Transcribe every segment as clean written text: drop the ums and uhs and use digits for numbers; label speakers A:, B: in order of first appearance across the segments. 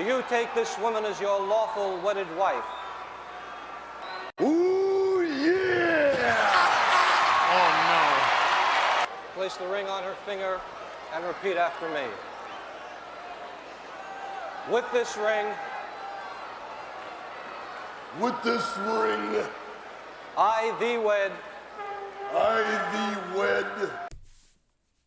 A: you take this woman as your lawful wedded wife?
B: Ooh, yeah! Oh,
A: Place the ring on her finger and repeat after me. With this ring,
B: no. With this ring,
A: I thee wed.
B: I thee wed.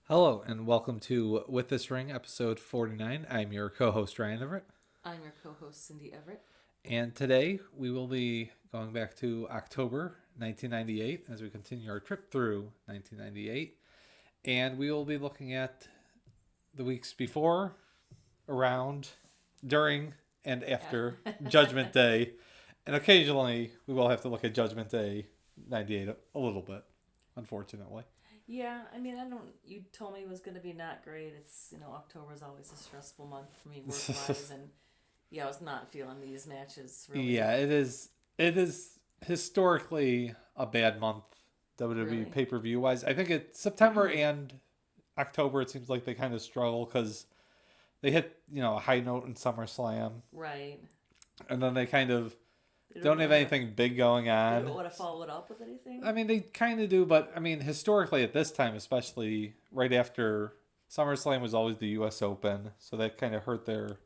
C: Hello, and welcome to With This Ring, episode 49. I'm your co-host, Ryan Everett.
D: I'm your co-host, Cindy Everett.
C: And today, we will be going back to October 1998 as we continue our trip through 1998. And we will be looking at the weeks before, around, during, and after Judgment Day. And occasionally, we will have to look at Judgment Day 98 a little bit, unfortunately.
D: Yeah, I mean, you told me it was going to be not great. It's, October is always a stressful month for me work-wise, and I was not feeling these matches really.
C: Yeah, it is historically a bad month, WWE
D: Really?
C: pay-per-view wise. I think September and October, it seems like they kind of struggle because they hit, a high note in SummerSlam.
D: Right.
C: And then they kind of don't have anything big going on.
D: They don't want to follow it up with anything?
C: I mean, they kind of do, but I mean, historically at this time, especially right after SummerSlam was always the U.S. Open, so that kind of hurt their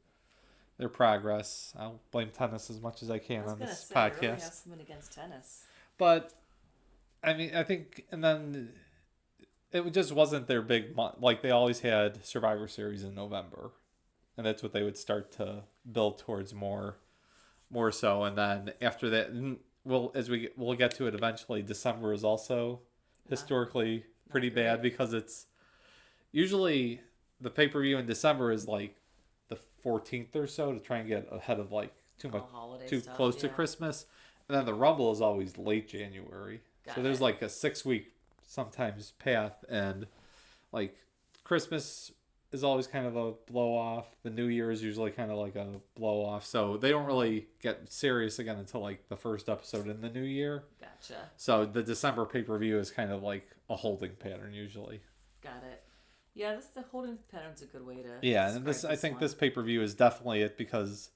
C: progress. I'll blame tennis as much as I can on this podcast.
D: I really have something against tennis.
C: But I mean, I think, and then it just wasn't their big month. Like they always had Survivor Series in November, and that's what they would start to build towards more so. And then after that, we'll get to it eventually. December is also historically pretty bad because it's usually the pay-per-view in December is like the 14th or so to try and get ahead of like too close to Christmas. And then the Rumble is always late January. So there's like a 6-week sometimes path, and like Christmas is always kind of a blow off. The New Year is usually kind of like a blow off. So they don't really get serious again until like the first episode in the new year.
D: Gotcha.
C: So the December pay-per-view is kind of like a holding pattern usually.
D: Got it. Yeah, the holding pattern's a good way to.
C: Yeah, and I think this pay-per-view is definitely it because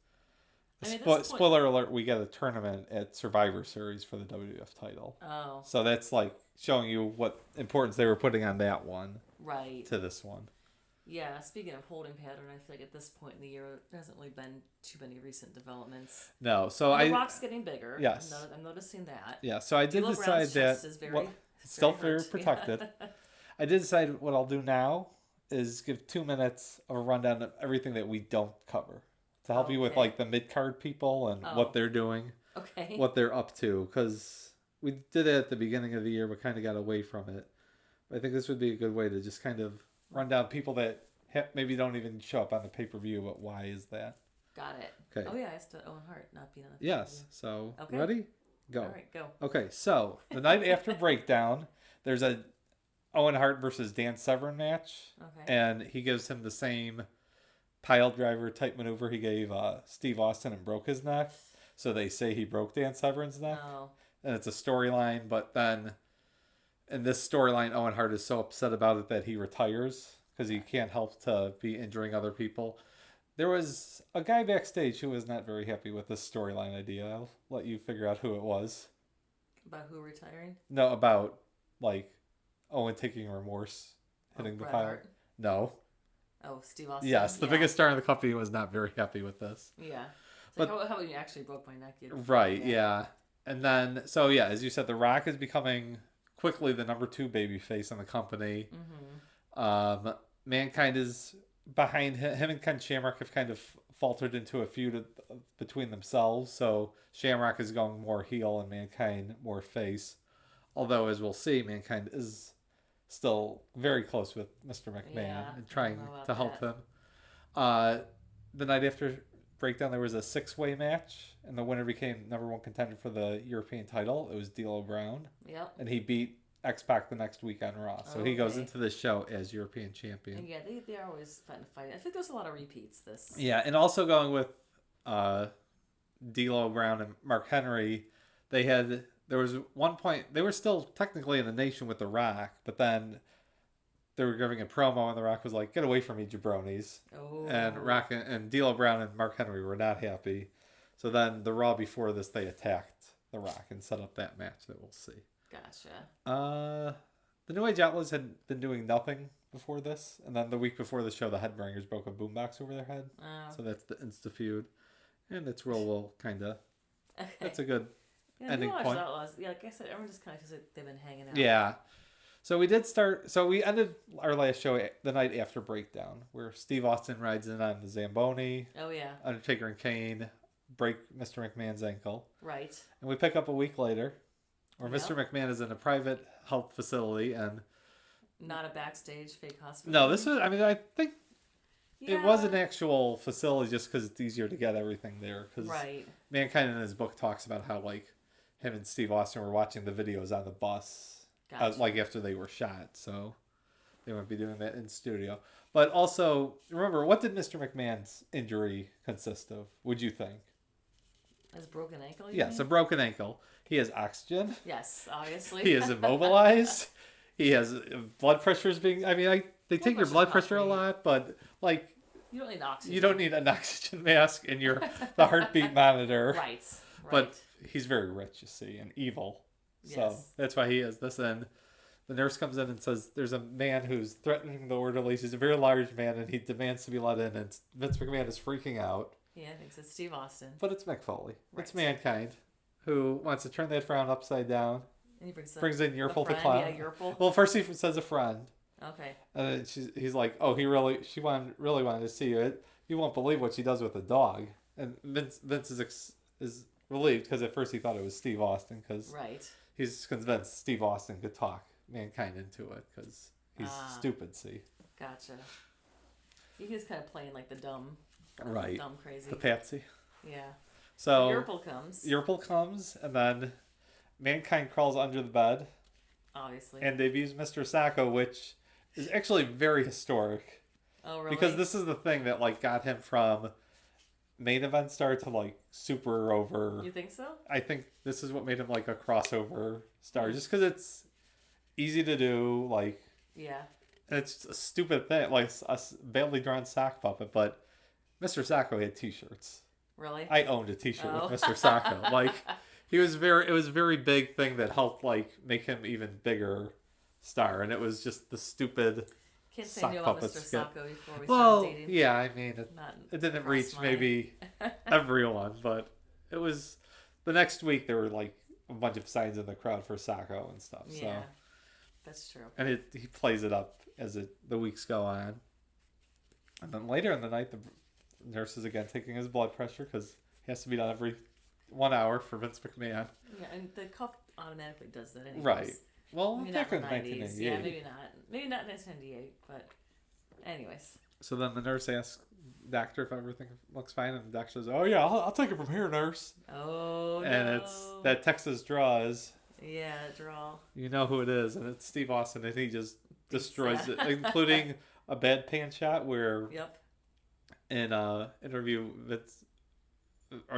C: spoiler alert, we get a tournament at Survivor Series for the WWF title.
D: Oh.
C: So that's like showing you what importance they were putting on that one.
D: Right.
C: To this one.
D: Yeah, speaking of holding pattern, I feel like at this point in the year, there hasn't really been too many recent developments.
C: No, so
D: The Rock's getting bigger.
C: Yes.
D: I'm noticing that.
C: Yeah, so I did decide that still very protected. Yeah. I did decide what I'll do now is give 2 minutes of a rundown of everything that we don't cover to help you with like the mid-card people and what they're doing, what they're up to, because we did it at the beginning of the year but kind of got away from it. I think this would be a good way to just kind of run down people that maybe don't even show up on the pay-per-view, but why is that?
D: Got it.
C: Okay.
D: Oh yeah, I still Owen Hart not being on the pay-per-view.
C: Yes. So ready? Go.
D: All right, go.
C: Okay, so the night after Breakdown, there's a Owen Hart versus Dan Severn match, and he gives him the same pile driver type maneuver he gave Steve Austin and broke his neck. So they say he broke Dan Severn's neck, and it's a storyline. But then in this storyline, Owen Hart is so upset about it that he retires because he can't help to be injuring other people. There was a guy backstage who was not very happy with this storyline idea. I'll let you figure out who it was.
D: About who retiring?
C: No, about like Owen taking remorse, hitting the pile.
D: Hart?
C: No.
D: Oh, Steve Austin.
C: Yes, the biggest star in the company was not very happy with this.
D: Yeah. But how about you actually broke my neck?
C: Right, yeah. And then, so yeah, as you said, The Rock is becoming quickly the number 2 babyface in the company. Mm-hmm. Mankind is behind him. Him and Ken Shamrock have kind of faltered into a feud between themselves. So Shamrock is going more heel and Mankind more face. Although, as we'll see, Mankind is still very close with Mr. McMahon and trying to help him. The night after Breakdown, there was a 6-way match, and the winner became number 1 contender for the European title. It was D'Lo Brown.
D: Yep.
C: And he beat X-Pac the next week on Raw. So he goes into this show as European champion.
D: And yeah, they are always fun to fight. I think there's a lot of repeats this.
C: Yeah, and also going with D'Lo Brown and Mark Henry, there was one point, they were still technically in the nation with The Rock, but then they were giving a promo, and The Rock was like, "Get away from me, jabronis."
D: Oh.
C: And Rock and D'Lo Brown and Mark Henry were not happy. So then the Raw before this, they attacked The Rock and set up that match that we'll see.
D: Gotcha.
C: The New Age Outlaws had been doing nothing before this, and then the week before the show, the Headbangers broke a boombox over their head.
D: Oh.
C: So that's the Insta feud, and it's real kind of.
D: Okay.
C: That's a good
D: Yeah,
C: ending point.
D: Outlaws. Yeah, like I said, everyone just kind of feels like they've been hanging out.
C: Yeah. So we did start. So we ended our last show the night after Breakdown, where Steve Austin rides in on the Zamboni.
D: Oh yeah.
C: Undertaker and Kane break Mr. McMahon's ankle.
D: Right.
C: And we pick up a week later, where
D: Yep.
C: Mr. McMahon is in a private health facility and.
D: Not a backstage fake hospital.
C: No, this was. I mean, I think
D: Yeah.
C: it was an actual facility just because it's easier to get everything there. Because
D: Right.
C: Mankind in his book talks about how like him and Steve Austin were watching the videos on the bus,
D: Gotcha.
C: like after they were shot. So they wouldn't be doing that in studio. But also, remember, what did Mr. McMahon's injury consist of? Would you think?
D: His broken ankle. You
C: Yes,
D: mean?
C: a broken ankle. He has oxygen.
D: Yes, obviously.
C: He is immobilized. He has blood pressure's being. I mean, they take your blood pressure a lot, but like
D: You don't need oxygen.
C: you don't need an oxygen mask and the heartbeat monitor.
D: Right.
C: But he's very rich, you see, and evil. So
D: Yes.
C: that's why he has this. And the nurse comes in and says, "There's a man who's threatening the orderlies. He's a very large man, and he demands to be let in." And Vince McMahon is freaking out.
D: Yeah, I think it's Steve Austin.
C: But it's Mick Foley. It's
D: Right.
C: Mankind, who wants to turn that frown upside down.
D: And he brings
C: In Yurple to
D: friend.
C: clown.
D: Yeah, Yurple.
C: Well, first he says a friend.
D: Okay.
C: And then he's like, "Oh, she really wanted to see you. You won't believe what she does with the dog." And Vince is relieved because at first he thought it was Steve Austin because
D: Right.
C: he's convinced Steve Austin could talk Mankind into it because he's stupid. See,
D: Gotcha. He's kind of playing like the dumb,
C: right?
D: dumb crazy.
C: The patsy.
D: Yeah.
C: So
D: Yurple comes.
C: comes, and then Mankind crawls under the bed
D: Obviously.
C: and debuts Mr. Sacco, which is actually very historic.
D: Oh really?
C: Because this is the thing that like got him from main event star to like super over.
D: You think so?
C: I think this is what made him like a crossover star, just because it's easy to do. Like,
D: Yeah.
C: and it's a stupid thing, like a badly drawn sock puppet. But Mr. Sacco had T-shirts.
D: Really?
C: I owned a T-shirt
D: Oh.
C: with Mr. Sacco. Like, it was a very big thing that helped like make him even bigger star, and it was just the stupid.
D: Can't say
C: sock
D: no about
C: puppet
D: Mr.
C: skit.
D: Sacco before we
C: Well,
D: started dating.
C: yeah, I mean,
D: Not
C: it didn't
D: cross
C: reach
D: my-
C: maybe everyone, but it was the next week there were like a bunch of signs in the crowd for Sacco and stuff. So
D: Yeah. That's true.
C: and he plays it up as the weeks go on. And then later in the night, the nurse is again taking his blood pressure because he has to be done every 1 hour for Vince McMahon.
D: Yeah, and the cuff automatically does that anyways.
C: Right. Well,
D: Maybe
C: back
D: not
C: in
D: in the 90s.
C: 1998.
D: Yeah, maybe not. Maybe not in 1998, but anyways.
C: So then the nurse asks doctor if everything looks fine, and the doctor says, "Oh yeah, I'll take it from here, nurse."
D: Oh,
C: And
D: no.
C: it's that Texas draw is.
D: Yeah, draw.
C: You know who it is, and it's Steve Austin, and he just destroys it,
D: that.
C: including a bad pan shot where
D: Yep.
C: in a interview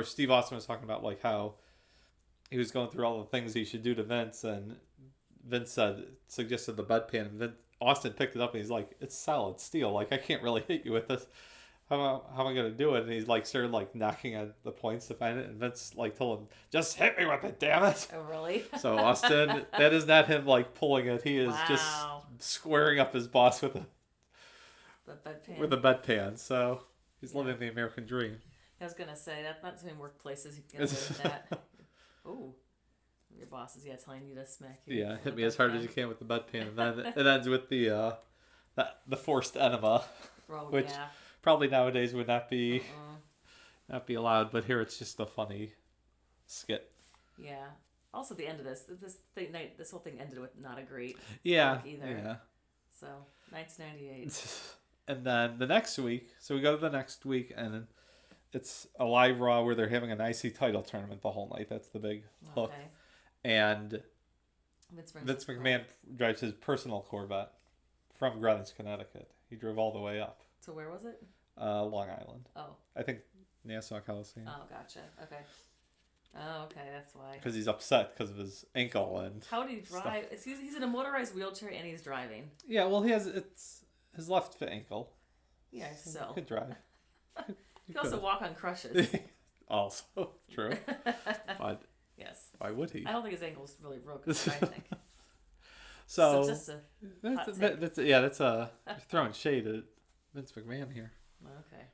C: Steve Austin was talking about like how he was going through all the things he should do to Vince, and Vince suggested the bedpan, and Austin picked it up and he's like, "It's solid steel, like I can't really hit you with this. How am I gonna do it?" And he's like started like knocking on the points to find it, and Vince like told him, "Just hit me with it, damn it."
D: Oh, really?
C: So Austin, that is not him like pulling it. He is just
D: Wow.
C: squaring up his boss with
D: The bedpan.
C: a bedpan. So he's living the American dream.
D: I was gonna say that's many workplaces you can get away with that. Oh, your boss is telling you to smack you.
C: Yeah,
D: with
C: hit
D: a
C: me as hard as
D: bedpan.
C: you can with the bedpan, and then it ends with the forced enema,
D: Oh,
C: which
D: yeah.
C: probably nowadays would not be
D: Uh-uh.
C: allowed. But here it's just a funny skit.
D: Yeah. Also, the end of this whole thing ended with not a great
C: Yeah,
D: look either.
C: yeah.
D: So 1998.
C: And then the next week, so we go to the next week, and it's a live Raw where they're having an IC title tournament the whole night. That's the big hook.
D: Okay.
C: And
D: Vince
C: Vince McMahon drives his personal Corvette from Greenwich, Connecticut. He drove all the way up.
D: So where was it?
C: Long Island.
D: Oh.
C: I think Nassau Coliseum.
D: Oh, gotcha. Okay. Oh, okay, that's why.
C: because he's upset because of his ankle and.
D: How do you drive? He's in a motorized wheelchair and he's driving.
C: Yeah, well, it's his left foot ankle.
D: Yeah, so.
C: He could drive.
D: He can also walk on crutches.
C: Also true. But
D: Yes.
C: why would he?
D: I don't think his ankle's really broken. I think.
C: So
D: just a
C: that's throwing shade at Vince McMahon here.
D: okay.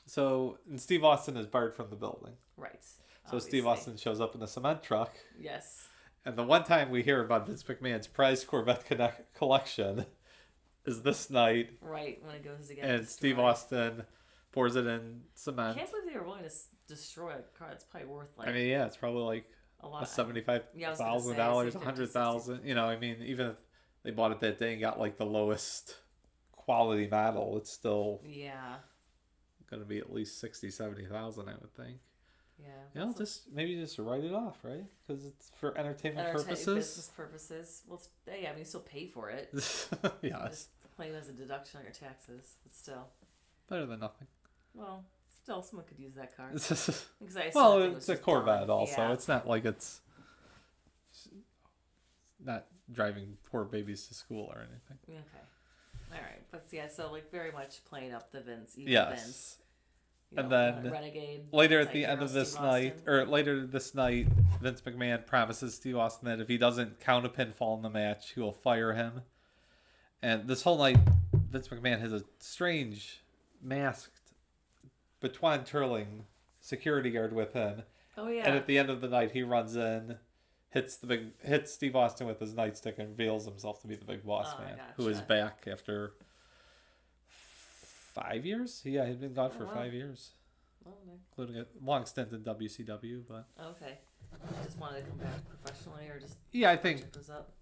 C: So and Steve Austin is barred from the building.
D: Right.
C: So Steve Austin shows up in a cement truck.
D: Yes.
C: And the one time we hear about Vince McMahon's prized Corvette collection is this night.
D: Right, when it goes to get
C: And
D: destroyed.
C: Steve Austin pours it in cement.
D: I can't believe they were willing to destroy a car. It's probably worth like.
C: I mean, yeah, it's probably like
D: a lot.
C: $75,000, $100,000. You know, I mean, even if they bought it that day and got like the lowest quality model, it's still going to be at least $60,000-$70,000, I would think.
D: Yeah.
C: You know, maybe just write it off, right? Because it's for entertainment purposes.
D: Business purposes. Well, I mean, you still pay for it.
C: Yes.
D: Just claim as a deduction on your taxes, but still.
C: Better than nothing.
D: Well, still, someone could use that car.
C: Well, it's a Corvette also.
D: Yeah.
C: It's not like it's not driving poor babies to school or anything.
D: Okay. All right. But yeah, so like very much playing up the Vince.
C: Yes.
D: Vince.
C: And then
D: Renegade,
C: later at the end of this night, Vince McMahon promises Steve Austin that if he doesn't count a pinfall in the match, he will fire him. And this whole night, Vince McMahon has a strange masked baton twirling security guard with him.
D: Oh yeah.
C: And at the end of the night, he runs in, hits Steve Austin with his nightstick, and reveals himself to be the Big Boss Man, who is back after 5 years. Yeah, he'd been gone for 5 years, including a long stint in WCW. But
D: okay, he just wanted to come back professionally, or just
C: I think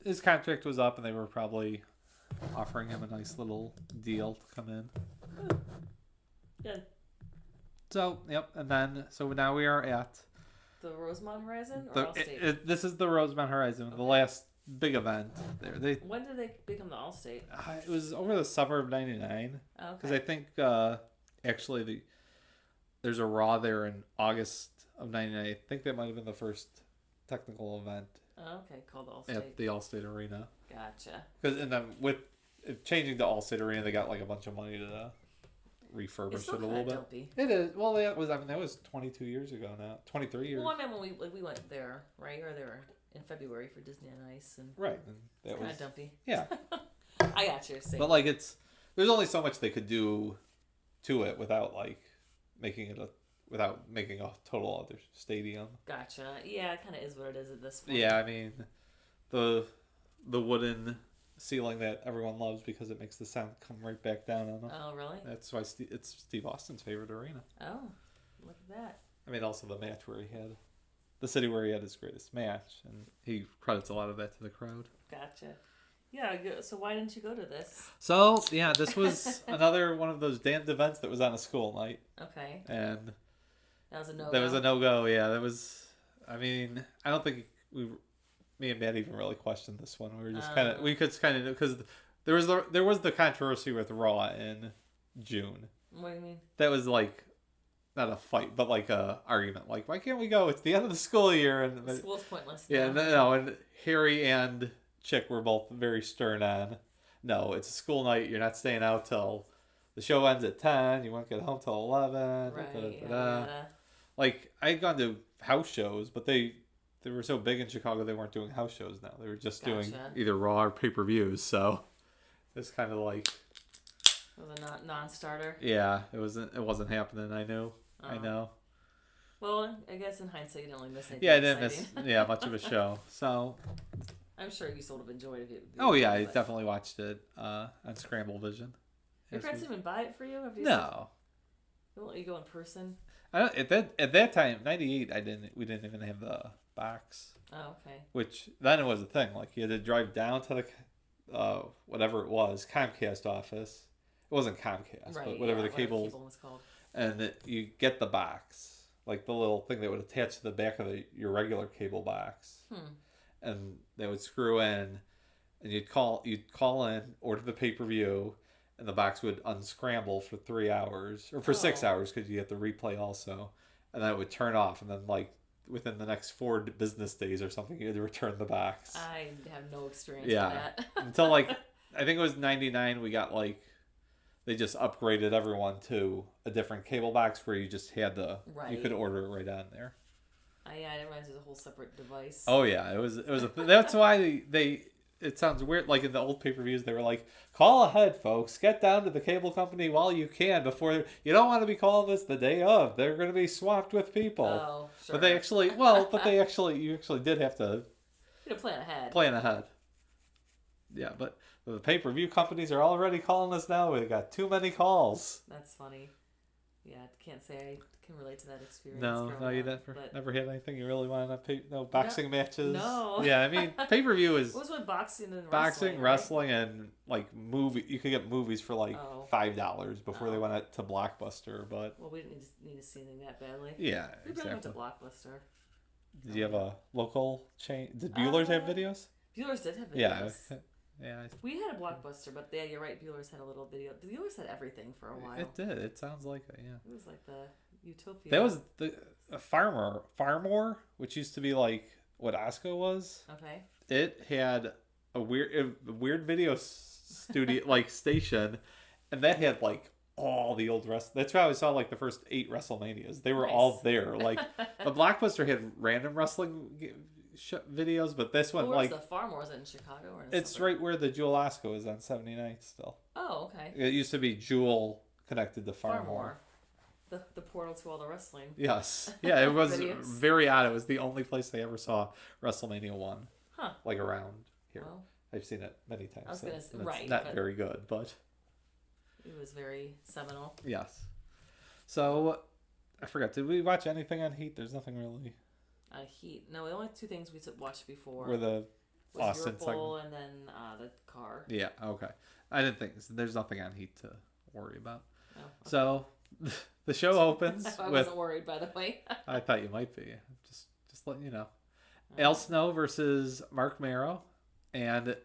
C: his contract was up, and they were probably offering him a nice little deal to come in.
D: Good.
C: So and then now we are at
D: the Rosemont Horizon or Allstate.
C: This is the Rosemont Horizon, the last big event there.
D: When did they become the Allstate?
C: It was over the summer of '99.
D: Okay.
C: Because I think actually there's a Raw there in August of '99. I think that might have been the first technical event.
D: Okay, called the Allstate.
C: At the Allstate Arena.
D: Gotcha.
C: And then with changing to Allstate Arena, they got like a bunch of money to refurbish it a little bit.
D: Dumpy.
C: It is. Well, that was 22 years ago now. 23 years.
D: Well, I mean, when we went there, right? Or they were in February for Disney on Ice, and
C: right. And that was
D: kind of dumpy.
C: Yeah.
D: I got you.
C: But like there's only so much they could do to it without making a total other stadium.
D: Gotcha. Yeah, it kind of is what it is at this point.
C: Yeah, I mean, the wooden ceiling that everyone loves because it makes the sound come right back down on them.
D: Oh, really?
C: That's why it's Steve Austin's favorite arena.
D: Oh, look at that.
C: I mean, also the match where he had the city where he had his greatest match, and he credits a lot of that to the crowd.
D: Gotcha. Yeah, so why didn't you go to this?
C: So, yeah, this was another one of those damned events that was on a school night.
D: Okay.
C: And
D: that was a no-go?
C: That was a no-go, yeah. That was, I mean, I don't think me and Matt even really questioned this one. We were just we could kind of, because there was the controversy with Raw in June.
D: What do you mean?
C: That was like, not a fight, but like a argument. Like, why can't we go? It's the end of the school year. And
D: the school's pointless.
C: Yeah, no, and Harry and Chick were both very stern on, no, it's a school night. You're not staying out till the show ends at 10. You won't get home till 11.
D: Right.
C: Like, I had gone to house shows, but they were so big in Chicago they weren't doing house shows now. They were just doing either Raw or pay-per-views. So it's kind of like
D: it was a non-starter.
C: Yeah, it wasn't happening. I knew. I know.
D: Well, I guess in hindsight, you didn't really miss anything.
C: Yeah, I didn't miss much of a show. So
D: I'm sure you sort of enjoyed it.
C: Oh yeah, I definitely watched it on Scramble Vision.
D: Your parents didn't even buy it for you?
C: No.
D: They won't let you go in person?
C: At that time, '98, we didn't even have the box.
D: Oh, okay.
C: Which then it was a thing. Like, you had to drive down to the whatever it was, Comcast office. It wasn't Comcast, but whatever the cable
D: was called.
C: And you get the box, like the little thing that would attach to the back of your regular cable box. And they would screw in, and you'd call in, order the pay-per-view, and the box would unscramble for 3 hours or for 6 hours because you get the replay also, and then it would turn off, and then like within the next 4 business days or something, you had to return the box.
D: I have no experience
C: Yeah.
D: with that.
C: Until like, I think it was 99, we got like, they just upgraded everyone to a different cable box where you just had you
D: Right.
C: could order it right on there.
D: I didn't realize it was a whole separate device.
C: Oh yeah, it was that's why they it sounds weird, like in the old pay-per-views they were like, call ahead folks, get down to the cable company while you can before you don't want to be calling this the day of, they're going to be swamped with people.
D: Oh, sure.
C: But you actually did have to
D: plan ahead.
C: plan ahead. Yeah, but the pay-per-view companies are already calling us now. We got too many calls.
D: That's funny. Yeah, I can't say I can relate to that experience.
C: No, you never had anything you really wanted to no boxing matches.
D: No.
C: Yeah, I mean pay-per-view is
D: what was with boxing and
C: wrestling, and like movie. You could get movies for like $5 before they went out to Blockbuster, but
D: well, we didn't need to see anything that badly.
C: Yeah,
D: we
C: exactly.
D: went to Blockbuster.
C: Did you have a local chain? Did Bueller's have videos?
D: Bueller's did have videos.
C: Yeah. Yeah,
D: we had a Blockbuster, but yeah, you're right. Bueller's had a little video. Bueller's had everything for a while.
C: It did. It sounds like it. Yeah.
D: It was like the Utopia.
C: That was the Farmore, which used to be like what Osco was.
D: Okay.
C: It had a weird video studio like station, and that had like all the old That's why I saw like the first 8 WrestleManias. They were all there. Like the Blockbuster had random wrestling videos, but this one like
D: the Farm was it in Chicago or
C: it's right where the Jewel Osco is on 79th still.
D: Oh, okay.
C: It used to be Jewel connected to Farmore.
D: The portal to all the wrestling.
C: Yes. Yeah, it was very odd. It was the only place they ever saw WrestleMania 1.
D: Huh.
C: Like around here.
D: Well,
C: I've seen it many times.
D: I was gonna say, right,
C: not very good, but
D: it was very seminal.
C: Yes. So I forgot. Did we watch anything on Heat? There's nothing really.
D: Heat. No, the only 2 things we watched before
C: were the Austin
D: segment and then the car.
C: Yeah. Okay. I didn't think there's nothing on Heat to worry about.
D: Oh, okay.
C: So the show opens.
D: I wasn't worried, by the way.
C: I thought you might be. Just letting you know. Al Snow versus Mark Marrow, and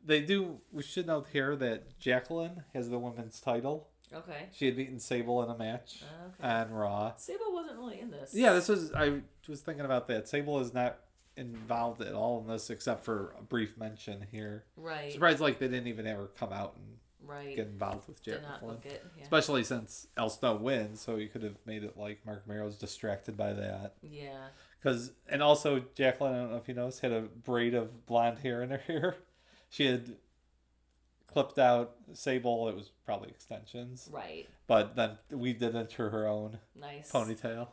C: we should note here that Jacqueline has the women's title.
D: Okay.
C: She had beaten Sable in a match on Raw.
D: Sable wasn't really in this.
C: Yeah, I was thinking about that. Sable is not involved at all in this except for a brief mention here.
D: Right.
C: Surprised like they didn't even ever come out and get involved with Jacqueline.
D: Did not book it. Yeah.
C: Especially since Al Snow wins, so you could have made it like Mark Marrow's distracted by that.
D: Yeah.
C: And also Jacqueline, I don't know if you noticed, had a braid of blonde hair in her hair. She had clipped out Sable. It was probably extensions.
D: Right.
C: But then weaved it into her own ponytail.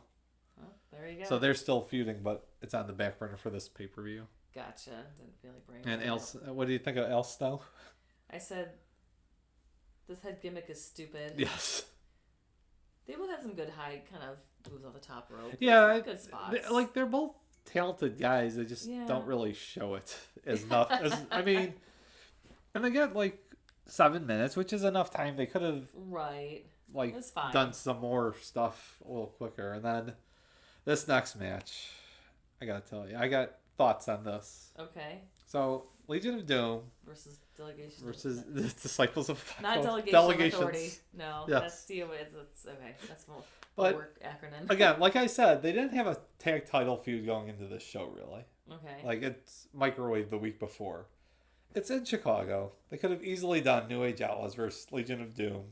D: Well, there you go.
C: So they're still feuding, but it's on the back burner for this pay-per-view.
D: Gotcha. Didn't feel like bringing
C: it. And what do you think of Al Snow?
D: I said, this head gimmick is stupid.
C: Yes.
D: They both had some good high kind of moves off the top rope.
C: Yeah.
D: Good spots.
C: They're both talented guys. They just don't really show it as enough. And they got like 7 minutes, which is enough time. They could have done some more stuff a little quicker. And then this next match, I gotta tell you, I got thoughts on this.
D: Okay.
C: So Legion of Doom
D: versus Delegation
C: versus the Disciples of
D: not
C: Delegations.
D: Authority. No,
C: yes.
D: That's it's okay. That's
C: but
D: work acronym.
C: Again, like I said, they didn't have a tag title feud going into this show really.
D: Okay.
C: Like it's microwave the week before. It's in Chicago. They could have easily done New Age Outlaws versus Legion of Doom.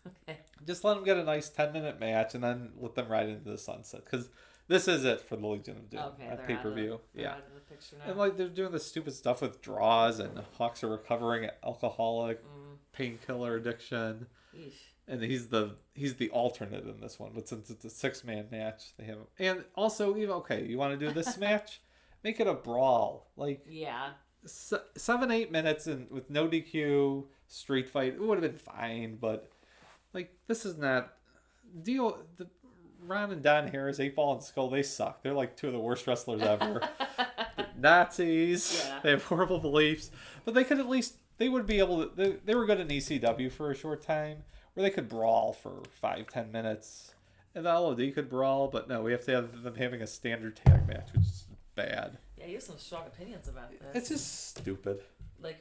D: Okay.
C: Just let them get a nice 10-minute match and then let them ride into the sunset. Because this is it for the Legion of Doom on pay-per-view.
D: Yeah. Out of the picture now.
C: And like they're doing this stupid stuff with draws and Hawks are recovering alcoholic, painkiller addiction.
D: Eesh.
C: And he's the alternate in this one. But since it's a 6-man match, they have him. And also, you want to do this match? Make it a brawl. Like 7-8 minutes and with no DQ, street fight, it would have been fine, but like this is not Ron and Don Harris, 8-Ball and Skull, they suck. They're like 2 of the worst wrestlers ever. Nazis. Yeah. They have horrible beliefs, but they could they would be able to. They were good in ECW for a short time, where they could brawl for 5-10 minutes, and the LOD could brawl, but no, we have to have them having a standard tag match, which is bad.
D: Yeah, you have some strong opinions about this.
C: It's just stupid.
D: Like,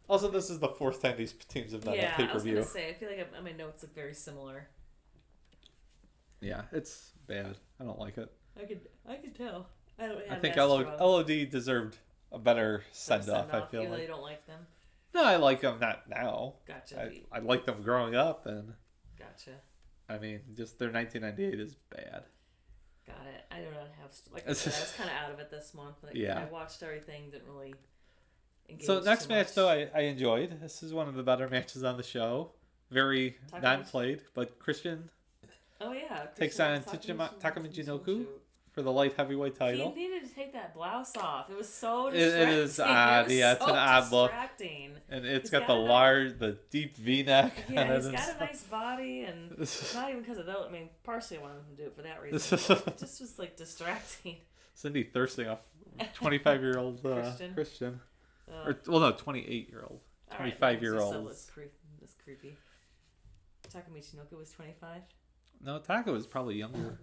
C: also, this is the 4th time these teams have done a pay-per-view.
D: I was gonna say, I feel like my notes look very similar.
C: Yeah, it's bad. I don't like it.
D: I could tell. I don't
C: I
D: have
C: think
D: that strong
C: LOD deserved a better send off. I feel
D: even though
C: like.
D: you don't like them.
C: No, I like them not now.
D: Gotcha.
C: I liked them growing up, and
D: Gotcha.
C: I mean, just their 1998 is bad.
D: Got it. I don't have like I said, I was kind of out of it this month. Like,
C: Yeah.
D: I watched everything. Didn't really engage
C: So next
D: too
C: match
D: much.
C: though, I enjoyed. This is one of the better matches on the show. Very non-played, but Christian
D: Oh yeah.
C: takes on Takamichinoku for the light heavyweight title.
D: He needed to take that blouse off. It was so
C: It
D: distracting.
C: is odd, yeah, it's an odd look.
D: Distracting.
C: And it's
D: He's
C: got
D: got
C: the deep V-neck.
D: Yeah, he's got a nice body, and it's not even because of that. I mean, partially I wanted him to do it for that reason. It just was like distracting.
C: Cindy thirsting off 25-year-old Christian. Or, well, no, 28-year-old. 25-year-old.
D: That's creepy. Takamichinoku was 25?
C: No, Taka was probably younger.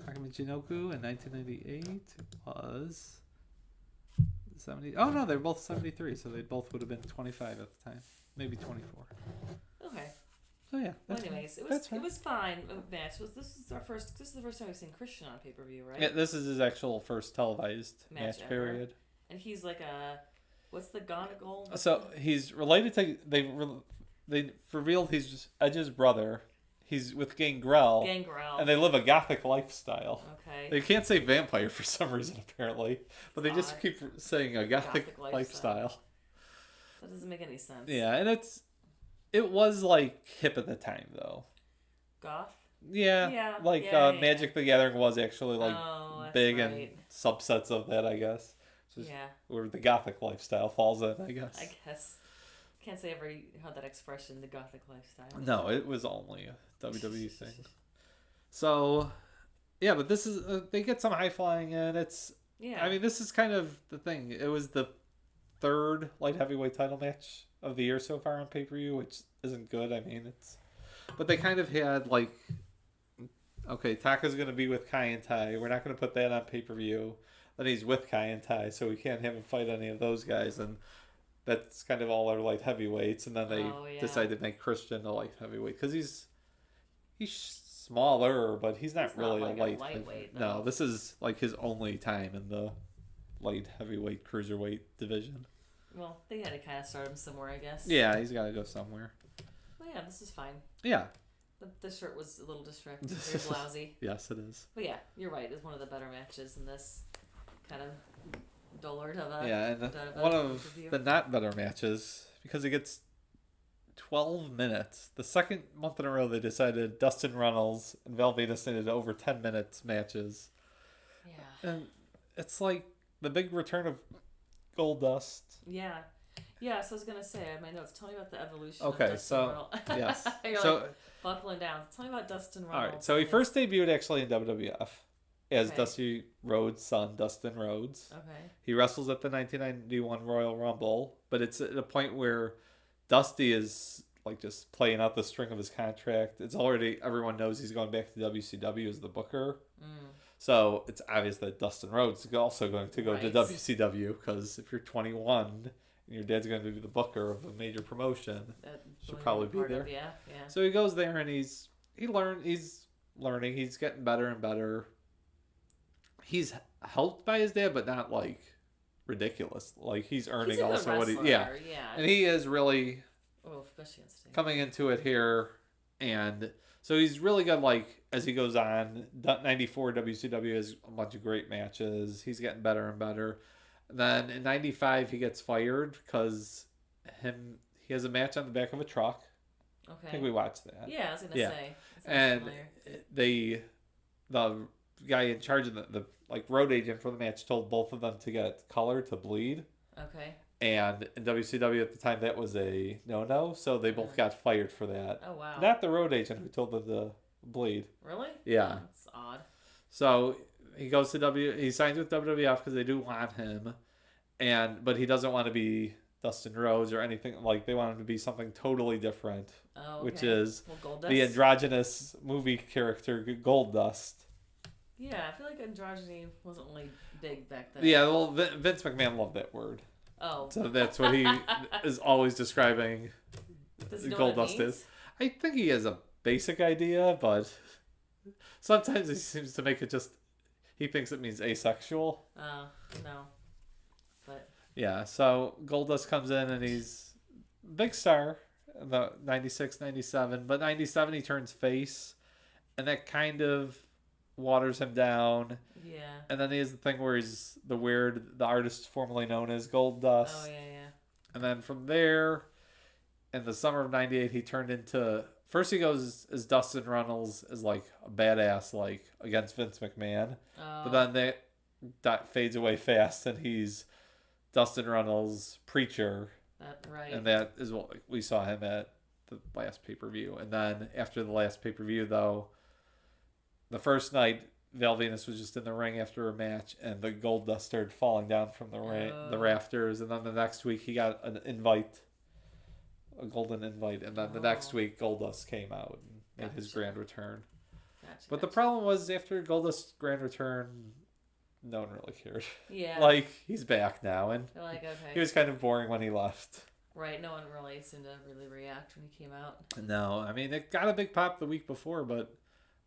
C: Takamichinoku in 1998 was 70. Oh no, they're both 73, so they both would have been 25 at the time, maybe 24.
D: Okay.
C: So yeah.
D: Well, anyways, it was fine. Match this is the first time we've seen Christian on pay-per-view, right?
C: Yeah, this is his actual first televised match
D: ever.
C: period.
D: And he's like what's the goal?
C: So he's related to they revealed he's just Edge's brother. He's with Gangrel. And they live a gothic lifestyle.
D: Okay.
C: They can't say vampire for some reason, apparently. But they just keep saying a gothic lifestyle.
D: That doesn't make any sense.
C: Yeah, and it was like hip at the time, though.
D: Goth?
C: Yeah. Magic the Gathering was actually like big and subsets of that, I guess. Just where the gothic lifestyle falls in, I guess.
D: I guess. Can't say I ever heard that expression, the gothic lifestyle.
C: No, it was only a WWE thing. So, yeah, but this is they get some high flying and it's I mean, this is kind of the thing. It was the third light heavyweight title match of the year so far on pay-per-view, which isn't good. I mean, but they kind of had like, okay, Taka's going to be with Kai and Tai. We're not going to put that on pay-per-view. Then he's with Kai and Tai, so we can't have him fight any of those guys. And that's kind of all our light heavyweights. And then they decided to make Christian a light heavyweight because he's smaller, but he's not really
D: like
C: a
D: lightweight.
C: No, this is like his only time in the light heavyweight cruiserweight division.
D: Well, they had to kind of start him somewhere, I guess.
C: Yeah, he's got to go somewhere.
D: Well, yeah, this is fine.
C: Yeah.
D: The shirt was a little distracting, very blousy.
C: Yes, it is.
D: But yeah, you're right. It's one of the better matches in this kind of dullard of a.
C: Yeah, and one of the not better matches because it gets 12 minutes. The second month in a row they decided Dustin Runnels and Val Venis needed over 10 minutes matches.
D: Yeah.
C: And it's like the big return of Goldust.
D: Yeah. Yeah, so I was gonna say, I have my notes. Tell me about the evolution.
C: Okay,
D: of Dustin
C: so yes,
D: You're
C: so
D: like buckling down. Tell me about Dustin Runnels.
C: all right, so he first debuted actually in WWF as Dusty Rhodes' son, Dustin Rhodes.
D: Okay.
C: He wrestles at the 1991 Royal Rumble, but it's at a point where Dusty is like just playing out the string of his contract. It's already everyone knows he's going back to WCW as the booker. So it's obvious that Dustin Rhodes is also going to go to WCW because if you're 21 and your dad's going to be the booker of a major promotion, should probably be there.
D: Yeah.
C: So he goes there and he's learning. He's getting better and better. He's helped by his dad, but not like ridiculous. Like he's earning also what he and he is really coming into it here, and so he's really good. Like as he goes on, 94 WCW has a bunch of great matches. He's getting better and better. And then in 95 he gets fired because he has a match on the back of a truck.
D: Okay.
C: I think we watched that.
D: Yeah, I was gonna say.
C: And the guy in charge of the like road agent for the match told both of them to get color to bleed.
D: Okay.
C: And in WCW at the time that was a no, so they both got fired for that.
D: Oh wow.
C: Not the road agent who told them to bleed.
D: Really?
C: Yeah.
D: That's odd.
C: So he goes to he signs with WWF because they do want him, but he doesn't want to be Dustin Rhodes or anything. Like they want him to be something totally different, which is the androgynous movie character Goldust.
D: Yeah, I feel like androgyny wasn't really big back then.
C: Yeah, well, Vince McMahon loved that word.
D: Oh.
C: So that's what he is always describing
D: Goldust is.
C: I think he has a basic idea, but sometimes he seems to make it just... He thinks it means asexual.
D: No. But
C: Yeah, so Goldust comes in and he's big star in the 96, 97. But 97 he turns face, and that kind of waters him down.
D: yeah.
C: And then he has the thing where he's the artist formerly known as Goldust.
D: Oh yeah.
C: And then from there, in the summer of 98, he turned into... First he goes as Dustin Runnels as like a badass, like against Vince McMahon. But then that fades away fast, and he's Dustin Runnels, Preacher.
D: Right.
C: And that is what we saw him at the last pay-per-view. And then after the last pay-per-view, though, the first night, Val Venus was just in the ring after a match, and the Goldust started falling down from the rafters. And then the next week, he got an invite, a golden invite. And then the next week, Goldust came out and made his grand return. But the problem was, after Goldust's grand return, no one really cared.
D: Yeah.
C: Like, he's back now, and
D: They're like, okay.
C: he was kind of boring when he left.
D: Right, no one really seemed to really react when he came out.
C: No, I mean, it got a big pop the week before, but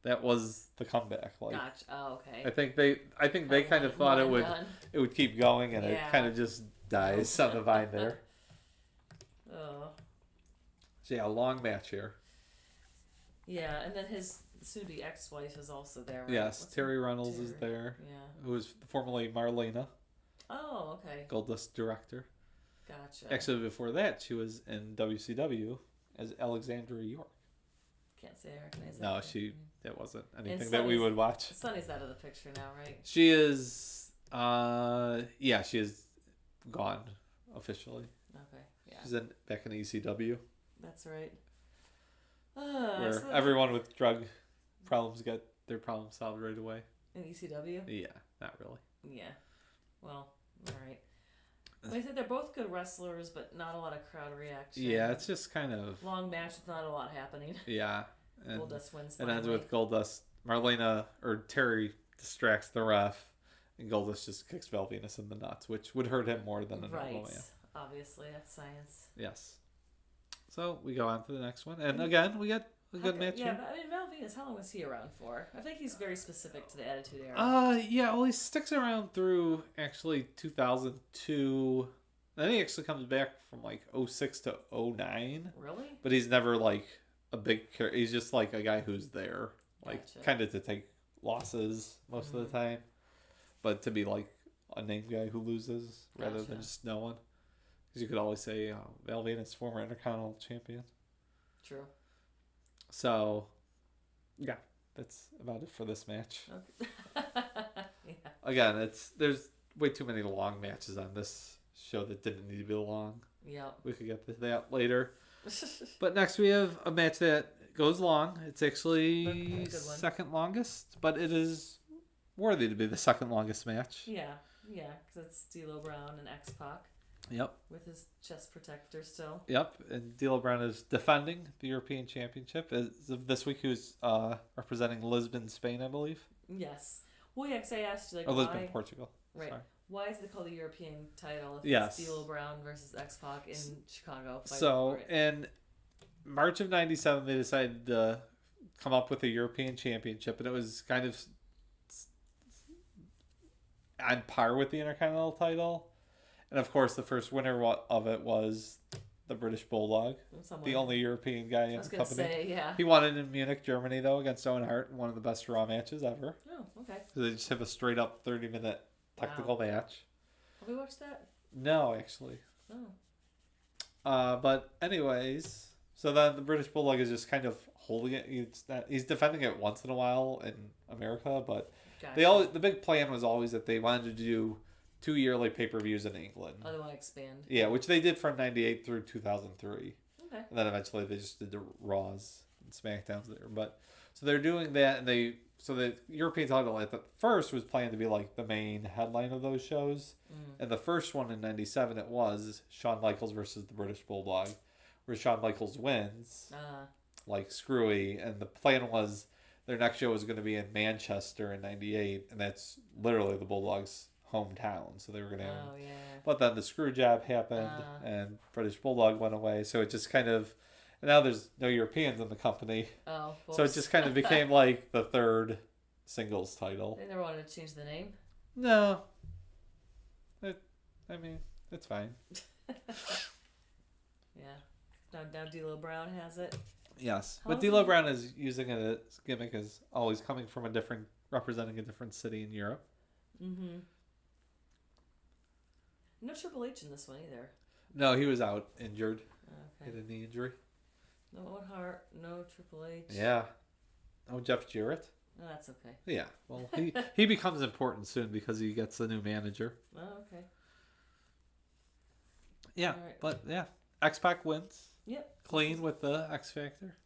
C: that was the comeback. Like,
D: Gotcha. Oh, okay.
C: I think they kind of thought it would keep going, and it kind of just dies on the vine there.
D: Oh.
C: So yeah, a long match here.
D: Yeah, and then his soon-to-be ex-wife is also there, right?
C: Yes, Terry Runnels is there.
D: Yeah.
C: Who was formerly Marlena.
D: Oh, okay.
C: Goldust director.
D: Gotcha.
C: Actually, before that, she was in WCW as Alexandra York.
D: Can't say I recognize that.
C: No, that wasn't anything that we would watch.
D: Sonny's out of the picture now, right?
C: She is, she is gone officially.
D: Okay, yeah.
C: She's back in ECW.
D: That's right.
C: Where everyone with drug problems get their problems solved right away.
D: In ECW?
C: Yeah, not really.
D: Yeah. Well, alright. I said they're both good wrestlers, but not a lot of crowd reaction.
C: Yeah, it's just kind of...
D: Long match with not a lot happening.
C: Yeah. And
D: Goldust wins
C: it ends with Goldust. Terry distracts the ref, and Goldust just kicks Val Venus in the nuts, which would hurt him more than a normal man.
D: Obviously, that's science.
C: Yes. So we go on to the next one, and again we get a good match.
D: Yeah,
C: here.
D: but I mean, Val Venus, how long was he around for? I think he's very specific to the Attitude Era.
C: Yeah, well, he sticks around through actually 2002. Then he actually comes back from like 06 to 09.
D: Really?
C: But he's never like a big character. He's just like a guy who's there, like kind of to take losses most of the time, but to be like a name guy who loses rather than just no one. Because you could always say Val Venus, former Intercontinental Champion.
D: True.
C: So, yeah, that's about it for this match.
D: Okay. Yeah.
C: Again, there's way too many long matches on this show that didn't need to be long.
D: Yep.
C: We could get to that later. But next we have a match that goes long. It's actually second longest, but it is worthy to be the second longest match.
D: Yeah, because it's D'Lo Brown and X-Pac.
C: Yep.
D: With his chest protector still.
C: Yep, and D'Lo Brown is defending the European Championship. As of this week, he was representing Lisbon, Spain, I believe.
D: Yes. Well, yeah, because I asked you, like,
C: or Lisbon, Portugal.
D: Right.
C: Sorry.
D: Why is it called the European title if
C: yes.
D: it's D'Lo Brown versus X-Pac in Chicago?
C: So, in March of 97, they decided to come up with a European Championship, and it was kind of on par with the Intercontinental title. And, of course, the first winner of it was the British Bulldog, the only European guy in the company.
D: Say, yeah.
C: He won it in Munich, Germany, though, against Owen Hart in one of the best Raw matches ever.
D: Oh, okay.
C: So they just have a straight-up 30-minute technical match.
D: Have we watched that?
C: No, actually.
D: Oh.
C: But anyways, so then the British Bulldog is just kind of holding it. He's defending it once in a while in America, but the big plan was always that they wanted to do 2 yearly pay-per-views in England.
D: Oh, they want to expand.
C: Yeah, which they did from 98 through 2003.
D: Okay.
C: And then eventually they just did the Raws and SmackDowns there. But so they're doing that, and so the European title at the first was planned to be like the main headline of those shows. And the first one in 97, it was Shawn Michaels versus the British Bulldog, where Shawn Michaels wins, like screwy. And the plan was their next show was going to be in Manchester in 98, and that's literally the Bulldog's hometown. So they were going to But then the screw job happened, and British Bulldog went away. So it just kind of... And now there's no Europeans in the company.
D: Oh,
C: so it just kind of became like the third singles title.
D: They never wanted to change the name.
C: No. I mean, it's fine.
D: Yeah. Now D'Lo Brown has it.
C: Yes.
D: How
C: But
D: is
C: D'Lo
D: it-
C: Brown is using it as gimmick as always coming from representing a different city in Europe.
D: Mm-hmm. No Triple H in this one either.
C: No, he was out injured.
D: Okay.
C: He had a knee injury.
D: No Owen Hart. No Triple H.
C: Yeah. Oh, Jeff Jarrett?
D: No, that's okay.
C: Yeah. Well, he becomes important soon because he gets a new manager.
D: Oh, okay.
C: Yeah.
D: Alright.
C: But yeah. X-Pac wins.
D: Yep.
C: Clean with the X Factor.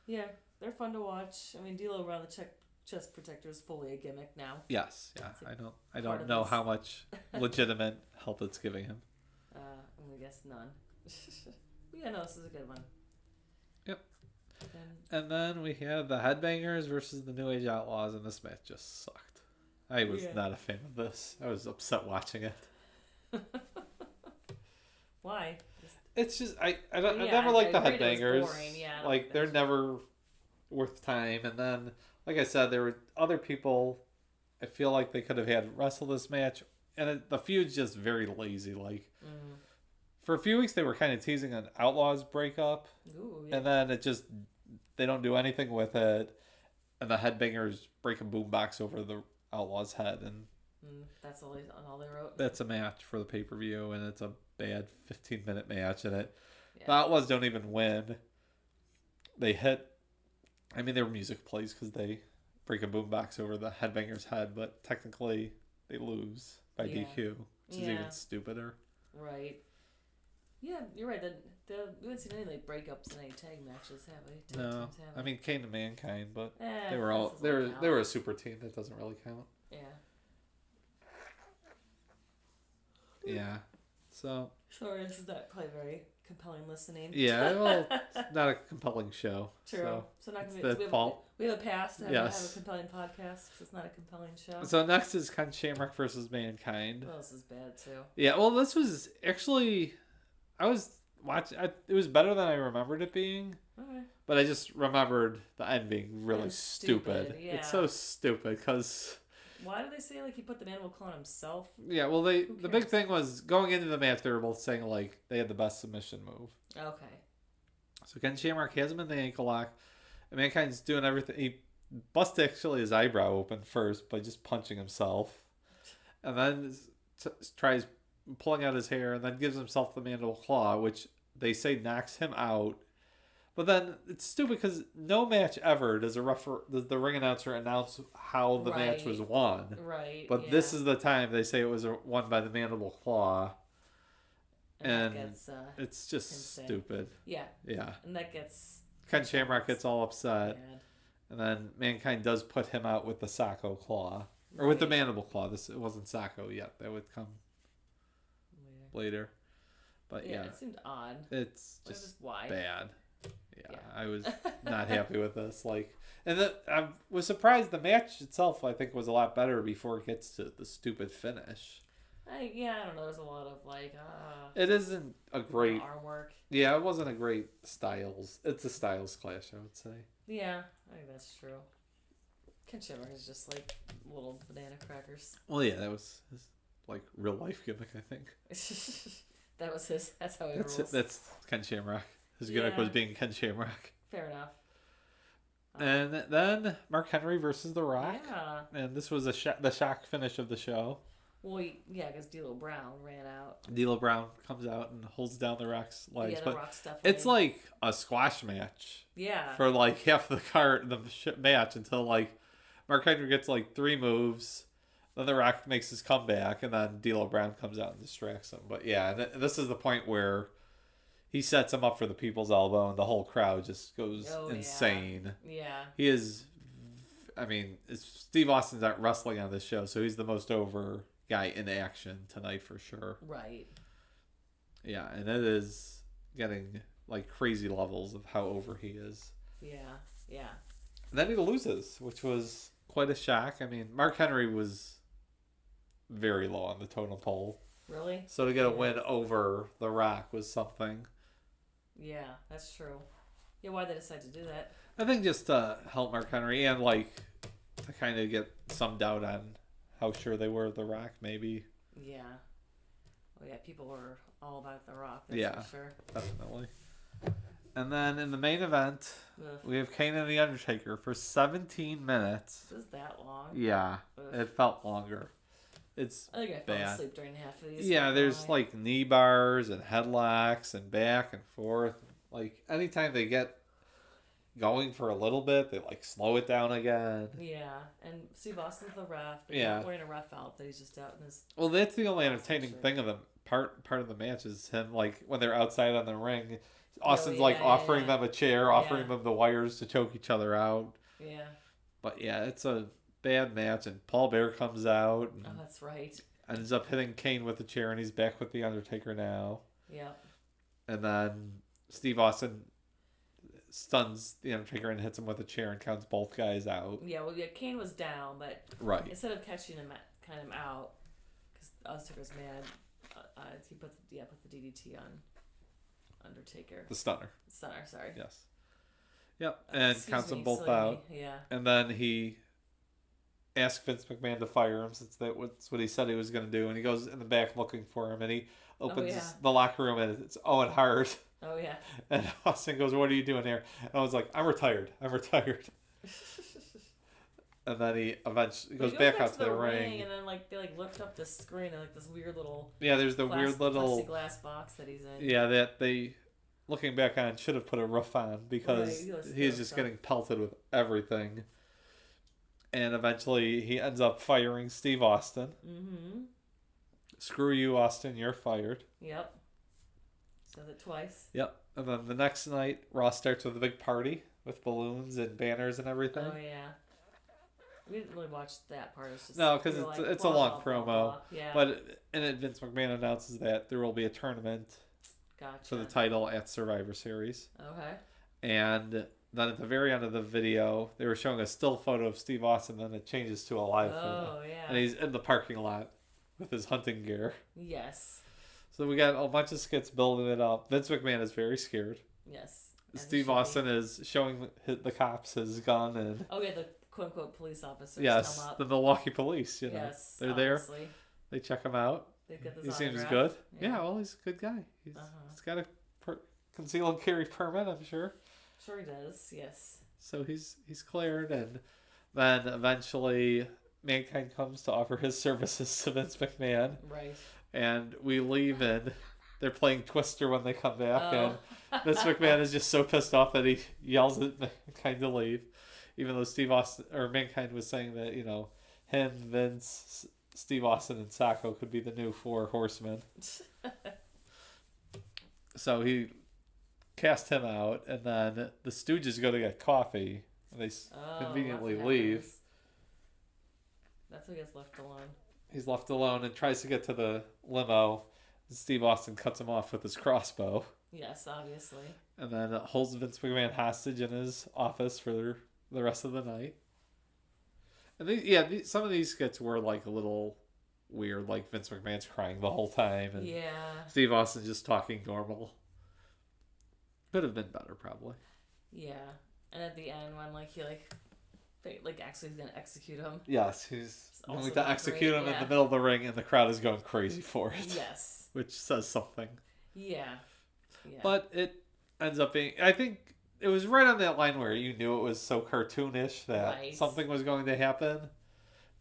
D: Yeah, they're fun to watch. I mean, D'Lo around the chest protector is fully a gimmick now.
C: Yes. Yeah.
D: It's a
C: I
D: part
C: don't
D: of
C: know
D: his-
C: how much legitimate help it's giving him.
D: I'm gonna guess none. Yeah, no, this is a good one.
C: Yep.
D: And
C: And then we had the Headbangers versus the New Age Outlaws, and this match just sucked. I was
D: Yeah.
C: not a fan of this. I was upset watching it.
D: why?
C: It's just I
D: Yeah,
C: never liked the
D: I agreed it was
C: Headbangers.
D: boring, yeah, I don't
C: Like
D: think
C: they're
D: that's-
C: never worth time. And then, like I said, there were other people. I feel like they could have had wrestle this match, and the feud's just very lazy. Like for a few weeks, they were kind of teasing an Outlaws breakup,
D: Ooh, yeah.
C: and then it just they don't do anything with it, and the Headbangers break a boombox over the Outlaws' head, and
D: That's all they wrote.
C: that's a match for the pay-per-view, and it's a bad 15-minute match, and
D: Yeah.
C: the Outlaws don't even win. They hit, I mean, their music plays because they break a boombox over the Headbanger's head, but technically they lose by
D: Yeah.
C: DQ, which is
D: Yeah.
C: even stupider.
D: Right. Yeah, you're right. We haven't seen any like breakups in any tag matches, have we? Tag
C: No,
D: teams, have
C: I
D: we?
C: mean Kane and Mankind, but
D: Eh,
C: they were
D: that
C: all
D: doesn't
C: they were
D: really
C: they were a
D: count.
C: super team. That doesn't really count.
D: Yeah.
C: Yeah, so
D: Sorry, this is not probably very compelling listening.
C: yeah, well, it's not a compelling show.
D: True. So not
C: it's
D: gonna be.
C: the
D: We
C: fault.
D: have a pass to have,
C: Yes.
D: have a compelling podcast 'cause it's not a compelling show.
C: So next is Ken Shamrock versus Mankind.
D: Well, this is bad too.
C: Yeah, well, this was actually, I was watching. It was better than I remembered it being,
D: Okay.
C: but I just remembered the end being really
D: was
C: stupid.
D: stupid,
C: It's so stupid because,
D: Why did they say like he put the animal claw on himself?
C: yeah, well, the big
D: cares?
C: thing was going into the match. They were both saying like they had the best submission move.
D: Okay.
C: So Ken Shamrock has him in the ankle lock, and Mankind's doing everything. He busts actually his eyebrow open first by just punching himself, and then tries pulling out his hair, and then gives himself the mandible claw, which they say knocks him out. But then it's stupid because no match ever does the ring announcer announce how the match was
D: Right.
C: won.
D: Right.
C: But
D: yeah.
C: this is the time they say it was won by the mandible claw,
D: and that
C: and
D: gets,
C: it's just
D: insane.
C: stupid.
D: yeah,
C: Yeah.
D: and that gets
C: Ken Shamrock gets all upset.
D: bad.
C: And then Mankind does put him out with the Sacco claw. Or with the
D: Right.
C: mandible claw. It wasn't Sacco yet. That would come later. But yeah,
D: it seemed odd.
C: it's
D: Like,
C: just
D: why?
C: bad. Yeah,
D: Yeah.
C: I was not happy with this. I was surprised the match itself, I think, was a lot better before it gets to the stupid finish.
D: I don't know. There's a lot of like
C: It isn't a great...
D: arm work.
C: Yeah, it wasn't a great Styles. It's a Styles clash, I would say.
D: Yeah, I think that's true. Ken Shamrock is just like little banana crackers.
C: Well, yeah, that was his, real life gimmick, I think.
D: That was his. That's how he
C: That's
D: rules.
C: That's Ken Shamrock. His gimmick
D: Yeah.
C: was being Ken Shamrock.
D: Fair enough.
C: And then Mark Henry versus The Rock.
D: Yeah.
C: And this was the shock finish of the show.
D: Well, yeah, because D'Lo Brown ran out.
C: D'Lo Brown comes out and holds down The Rock's legs.
D: Yeah, the
C: but
D: Rock's definitely.
C: it's like a squash match
D: Yeah.
C: for half the match until Mark Henry gets 3 moves. Then The Rock makes his comeback, and then D'Lo Brown comes out and distracts him. But yeah, this is the point where he sets him up for the people's elbow, and the whole crowd just goes insane.
D: Yeah.
C: He is, I mean, Steve Austin's out wrestling on this show, so he's the most over guy in action tonight for sure.
D: Right.
C: Yeah, and it is getting crazy levels of how over he is.
D: Yeah. Yeah.
C: And then he loses, which was quite a shock. I mean, Mark Henry was very low on the totem pole.
D: Really?
C: So to get a win over The Rock was something.
D: Yeah, that's true. Yeah, why'd they decide to do that?
C: I think just to help Mark Henry and to kind of get some doubt on how sure they were of The Rock, maybe.
D: Yeah. Oh yeah, people were all about The Rock. That's
C: Yeah,
D: for sure.
C: definitely. And then in the main event,
D: Ugh.
C: we have Kane and The Undertaker for 17 minutes.
D: Was that long?
C: Yeah,
D: Ugh.
C: it felt longer. It's
D: I think I fell
C: bad.
D: asleep during half of these.
C: Yeah,
D: not
C: there's
D: gonna lie.
C: like knee bars and headlocks and back and forth. Like anytime they get going for a little bit, they like slow it down again.
D: Yeah, and Steve Austin's the ref. But
C: Yeah.
D: He's not wearing a ref outfit. He's just out in his.
C: Well, that's the only
D: Awesome
C: entertaining
D: shit.
C: thing of the part of the match is him like when they're outside on the ring. Austin's
D: yeah,
C: like
D: yeah,
C: offering
D: yeah.
C: them a chair, offering
D: Yeah.
C: them the wires to choke each other out.
D: Yeah.
C: But yeah, it's a bad match, and Paul Bear comes out and
D: Oh, that's right.
C: ends up hitting Kane with the chair, and he's back with the Undertaker now.
D: Yep.
C: And then Steve Austin stuns the Undertaker and hits him with a chair and counts both guys out.
D: Yeah. Well, yeah. Kane was down, but
C: Right.
D: instead of catching him, kind of out, because Undertaker's mad, he puts the DDT on Undertaker.
C: The stunner.
D: Stunner. Sorry.
C: Yes. Yep. And
D: Excuse
C: counts them
D: me,
C: both
D: silly
C: out.
D: me. Yeah.
C: And then he asks Vince McMahon to fire him since that's what he said he was going to do. And he goes in the back looking for him. And he opens
D: yeah.
C: the locker room and it's Owen Hart.
D: Oh yeah.
C: And Austin goes, "What are you doing here?" And I was like, "I'm retired. I'm retired." And then he eventually
D: But
C: goes
D: he
C: back out to the ring.
D: and then they lift up the screen, and this weird little
C: Yeah, there's the weird little
D: plexiglass box that he's in.
C: Yeah, that they, looking back on, should have put a roof on because
D: Right, he was
C: he's
D: so
C: just
D: tough.
C: getting pelted with everything. And eventually he ends up firing Steve Austin.
D: Mm-hmm.
C: Screw you, Austin, you're fired.
D: Yep. Says it twice.
C: Yep. And then the next night, Raw starts with a big party with balloons and banners and everything.
D: Oh yeah. We didn't really watch that part. It's just,
C: No, because
D: we were
C: it's
D: blah,
C: a long
D: blah, blah,
C: promo.
D: blah. Yeah.
C: But in it, Vince McMahon announces that there will be a tournament
D: Gotcha.
C: for the title at Survivor Series.
D: Okay.
C: And then at the very end of the video, they were showing a still photo of Steve Austin, then it changes to a live photo.
D: Oh yeah.
C: And he's in the parking lot with his hunting gear.
D: Yes.
C: So we got a bunch of skits building it up. Vince McMahon is very scared.
D: Yes. And
C: Steve
D: should be.
C: Austin is showing the cops his gun and
D: Oh yeah, the quote unquote police officers
C: yes,
D: come up.
C: the Milwaukee police. You know,
D: Yes.
C: they're there.
D: obviously.
C: They check him out.
D: They get this
C: He seems
D: autograph.
C: good.
D: Yeah.
C: Yeah, well, he's a good guy. He's
D: Uh-huh.
C: got a conceal and carry permit, I'm sure.
D: Sure he does. Yes.
C: So he's cleared, and then eventually Mankind comes to offer his services to Vince McMahon,
D: Right.
C: and we leave, and they're playing Twister when they come back,
D: Oh.
C: and Vince McMahon is just so pissed off that he yells at Mankind to leave, even though Steve Austin or Mankind was saying that him, Vince, Steve Austin, and Sacco could be the new 4 horsemen. So he cast him out, and then the Stooges go to get coffee. And they
D: Oh,
C: conveniently
D: that's what
C: leave.
D: happens. That's who gets left alone.
C: He's left alone and tries to get to the limo. Steve Austin cuts him off with his crossbow,
D: Yes, obviously.
C: and then holds Vince McMahon hostage in his office for the rest of the night. And some of these skits were like a little weird, like Vince McMahon's crying the whole time, and
D: Yeah.
C: Steve Austin just talking normal. Could have been better, probably.
D: Yeah. And at the end, when he actually is gonna execute him.
C: Yes, he's
D: also
C: going to
D: not
C: execute
D: great,
C: him in
D: yeah.
C: the middle of the ring, and the crowd is going crazy for it.
D: Yes.
C: Which says something.
D: Yeah. Yeah.
C: But it ends up being, I think it was right on that line where you knew it was so cartoonish that
D: Right.
C: something was going to happen.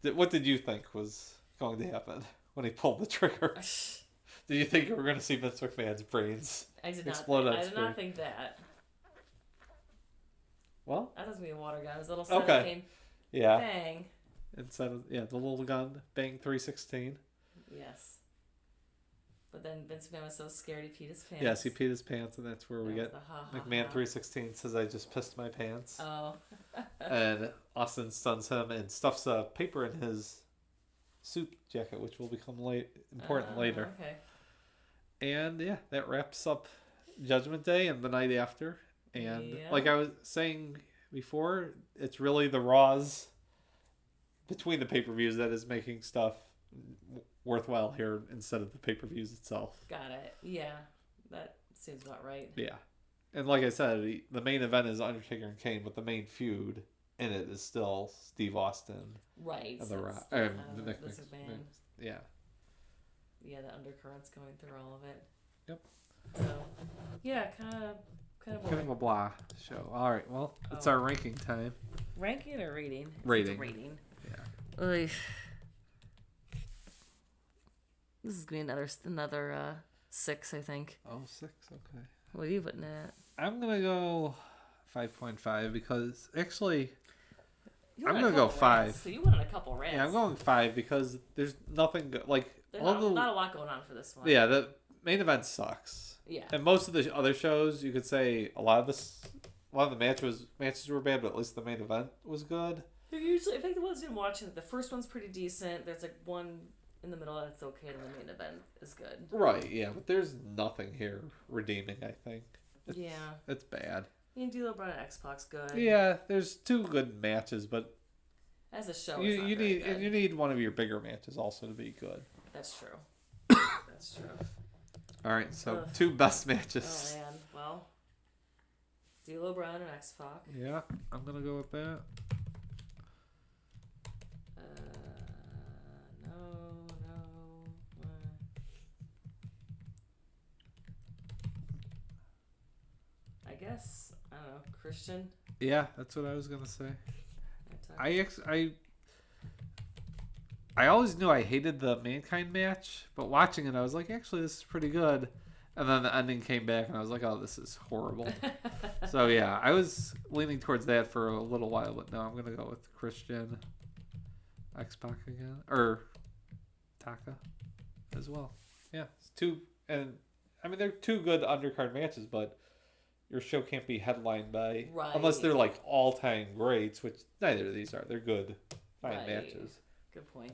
C: What did you think was going to happen when he pulled the trigger? Did you think you were going to see Vince McMahon's brains
D: I did
C: explode
D: not.
C: on
D: I did
C: screen?
D: not think that.
C: Well,
D: That doesn't be a water gun. It was a little set
C: Okay.
D: came
C: yeah.
D: bang.
C: Instead of, the little gun, bang 316.
D: Yes. But then Vince McMahon was so scared he peed his pants.
C: Yes, he peed his pants, and that's where we
D: That
C: get
D: was the ha, ha,
C: McMahon
D: ha.
C: 316 says, "I just pissed my pants."
D: Oh.
C: And Austin stuns him and stuffs a paper in his suit jacket, which will become important later.
D: Okay.
C: And yeah, that wraps up Judgment Day and the night after. And
D: Yeah.
C: like I was saying before, it's really the Raws between the pay-per-views that is making stuff worthwhile here instead of the pay-per-views itself.
D: Got it. Yeah. That seems about right.
C: Yeah. And like I said, the main event is Undertaker and Kane, but the main feud in it is still Steve Austin.
D: Right.
C: And
D: so
C: the
D: it's
C: Rock.
D: kind
C: And
D: of this band.
C: Yeah.
D: Yeah, the undercurrents going through all of it.
C: Yep.
D: So, yeah, kind of
C: Kind of a blah show. All right, well, it's our ranking time.
D: ranking or rating?
C: Rating.
D: It's a rating.
C: Yeah.
D: Oy. This is gonna be another 6, I think.
C: Oh, 6. Okay.
D: What are you putting at?
C: I'm gonna go 5.5 because actually,
D: You
C: I'm
D: wanted a
C: gonna go
D: couple
C: 5.
D: rants, so you wanted a couple rants.
C: Yeah, I'm going 5 because there's nothing like
D: There's
C: all
D: not a lot going on for this one.
C: Yeah, the main event sucks.
D: Yeah.
C: And most of the other shows, you could say a lot of the matches were bad, but at least the main event was good.
D: They're usually, I think the ones I'm watching, the first one's pretty decent. There's like one in the middle that's okay, and the main event is good.
C: Right, yeah, but there's nothing here redeeming, I think. It's bad.
D: And D'Lo Brown and X-Pac's good.
C: Yeah, there's 2 good matches, but
D: As a show,
C: you need one of your bigger matches also to be good.
D: That's true. That's true.
C: All right, so
D: Ugh.
C: 2 best matches.
D: Oh man, well, D'Lo Brown and X-Pac.
C: Yeah, I'm gonna go with that.
D: I guess I don't know, Christian.
C: Yeah, that's what I was gonna say.
D: I
C: I always knew I hated the Mankind match, but watching it, I was like, actually, this is pretty good. And then the ending came back, and I was like, oh, this is horrible. So, yeah, I was leaning towards that for a little while, but no, I'm going to go with Christian, X-Pac again, or Taka as well. Yeah, it's 2, and I mean, they're 2 good undercard matches, but your show can't be headlined by, unless they're like all-time greats, which neither of these are. They're good, fine matches.
D: Good point.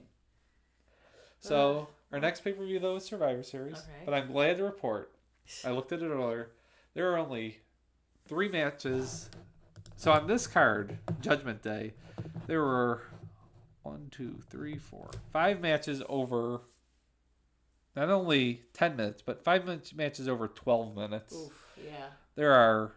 C: So, our next pay-per-view, though, is Survivor Series.
D: Okay.
C: But I'm glad to report, I looked at it earlier, there are only 3 matches. So, on this card, Judgment Day, there were 5 matches over not only 10 minutes, but 5 matches over 12 minutes.
D: Oof, yeah.
C: There are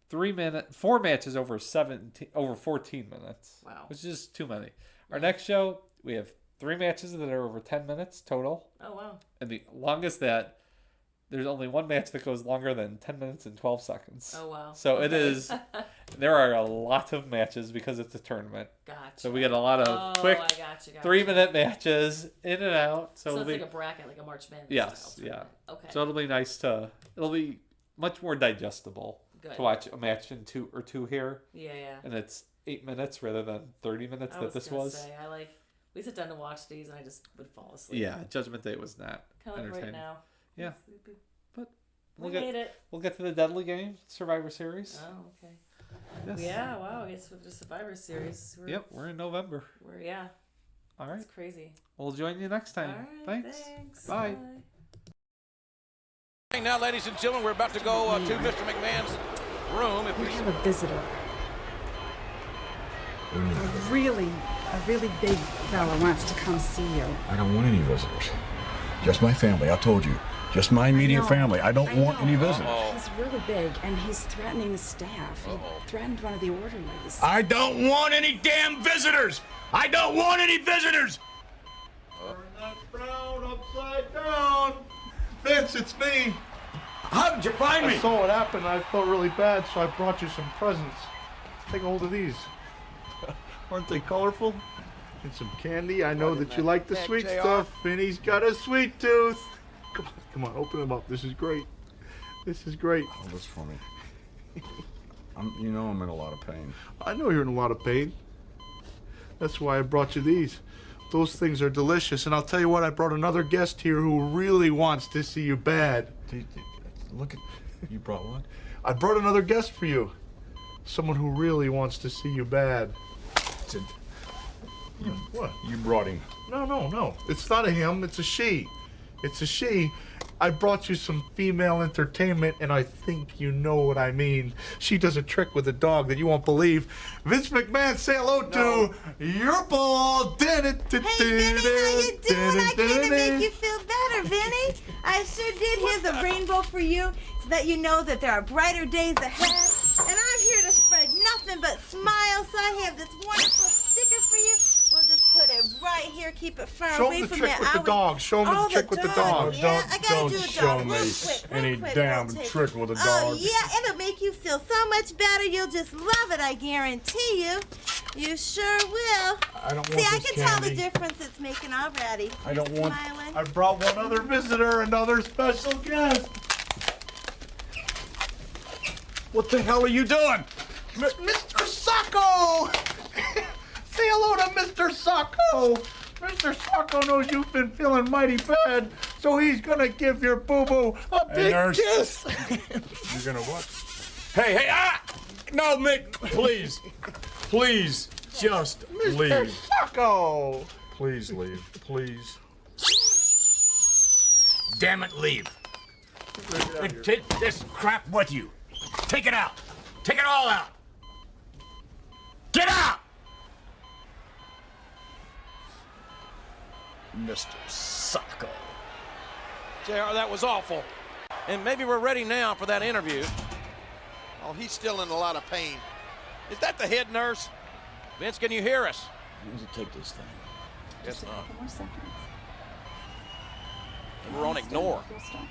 C: 4 matches over 14 minutes.
D: Wow.
C: Which is just too many. Our next show, we have 3 matches that are over 10 minutes total.
D: Oh, wow.
C: And the longest there's only 1 match that goes longer than 10 minutes and 12 seconds.
D: Oh, wow.
C: So it is, there are a lot of matches because it's a tournament.
D: Gotcha.
C: So we get a lot of quick 3-minute matches in and out. So
D: it's like a bracket, like a March Madness
C: Yes,
D: style tournament. Okay.
C: So it'll be nice it'll be much more digestible to watch a match in 2 here.
D: Yeah.
C: And it's 8 minutes rather than 30 minutes that this was.
D: We sit down to watch these and I just would fall asleep.
C: Yeah, Judgment Day was not
D: kind of like
C: entertaining.
D: right now.
C: Yeah, but
D: we made it.
C: We'll get to the Deadly Game, Survivor Series.
D: Oh, okay.
C: Yes.
D: Yeah, wow. I guess with the Survivor Series.
C: We're in November.
D: All
C: right.
D: It's crazy.
C: We'll join you next time.
D: All right, thanks.
C: Bye.
E: Now, ladies and gentlemen, we're about to go to Mr. McMahon's room.
F: We have a visitor. A really big fella wants to come see you.
G: I don't want any visitors. Just my family, I told you. Just my immediate family. I don't want any visitors.
F: He's really big, and he's threatening the staff. He threatened one of the orderlies.
G: I don't want any damn visitors! I don't want any visitors!
B: Turn that frown upside down. Vince, it's me.
G: How did you find me?
B: I saw what happened. I felt really bad, so I brought you some presents. Take a hold of these. Aren't they colorful? And some candy. I know that you like the sweet stuff. Vinny's got a sweet tooth. Come on, open them up. This is great. This is great.
G: Hold this for me. I'm in a lot of pain.
B: I know you're in a lot of pain. That's why I brought you these. Those things are delicious. And I'll tell you what, I brought another guest here who really wants to see you bad.
G: Look at, you brought what?
B: I brought another guest for you. Someone who really wants to see you bad. What?
G: You brought him.
B: No. It's not a him, it's a she. It's a she. I brought you some female entertainment, and I think you know what I mean. She does a trick with a dog that you won't believe. Vince McMahon, say hello to your ball.
H: Hey, Vinny, how you doing? I came to make you feel better, Vinny. I sure did. Here's a rainbow for you so that you know that there are brighter days ahead. And I'm here to spread nothing nothing but smiles, so I have this wonderful sticker for you. We'll just put it right here, keep it far
B: Show
H: away
B: him the
H: from
B: trick
H: that.
B: with the dog. Show him the trick with the dog.
H: Yeah, I gotta do a
B: Don't
H: dog
B: show
H: real
B: me
H: quick,
B: any
H: real quick.
B: damn
H: We'll take
B: trick
H: it.
B: with a
H: Oh
B: dog.
H: yeah, it'll make you feel so much better. You'll just love it, I guarantee you. You sure will.
B: I don't
H: See,
B: want
H: I
B: this
H: can tell the
B: candy.
H: difference it's making already.
B: I don't
H: You're
B: want.
H: smiling.
B: I brought one other visitor, another special guest.
G: What the hell are you doing?
B: Mr. Sacco! Say hello to Mr. Sacco! Mr. Sacco knows you've been feeling mighty bad, so he's gonna give your boo-boo a big kiss!
G: You're gonna what? Hey, no, Mick, please. Please, just
B: Mr.
G: leave.
B: Sacco!
G: Please leave, please. Damn it, leave. And take this crap with you. Take it out. Take it all out. Get out! Mr. Sacco.
E: JR, that was awful. And maybe we're ready now for that interview.
I: Oh, he's still in a lot of pain.
E: Is that the head nurse? Vince, can you hear us?
G: How does it take this thing?
E: Yes,
F: Couple more seconds.
E: we're on ignore.
F: Full stop.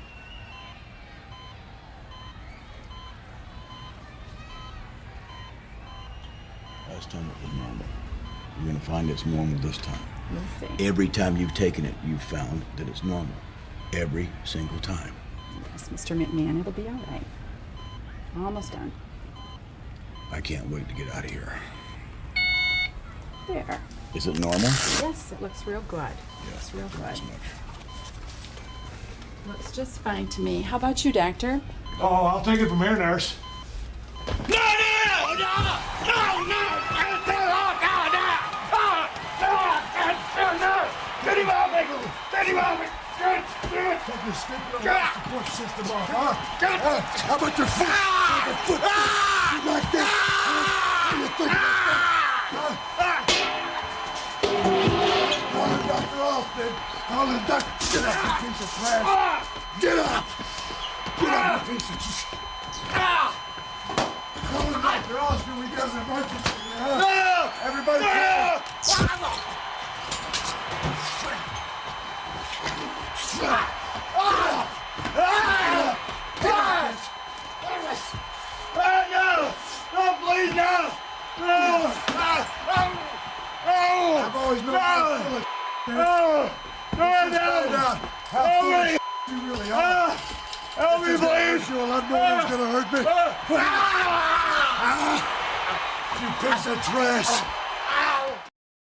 G: Last time it was normal. You're gonna find it's normal this time.
F: We'll see.
G: Every time you've taken it, you've found that it's normal. Every single time.
F: Yes, Mr. McMahon, it'll be all right. Almost done.
G: I can't wait to get out of here.
F: There.
G: Is it normal?
F: Yes, it looks real good. Looks real good. Looks just fine to me. How about you, doctor?
B: Oh, I'll take it from here, nurse.
I: Get him out, Michael! Get him out! Take your stupid support system off, huh? How about your foot? Take a foot. You like this? What do you think about that? Call the doctor Austin. Call the doctor. Get up, you piece of trash. Get up! Get up, you piece of trash. Call the doctor Austin. We got an emergency. Huh? Everybody get I've always known you really are. Help me, please. I know who's gonna hurt me. You piece of trash.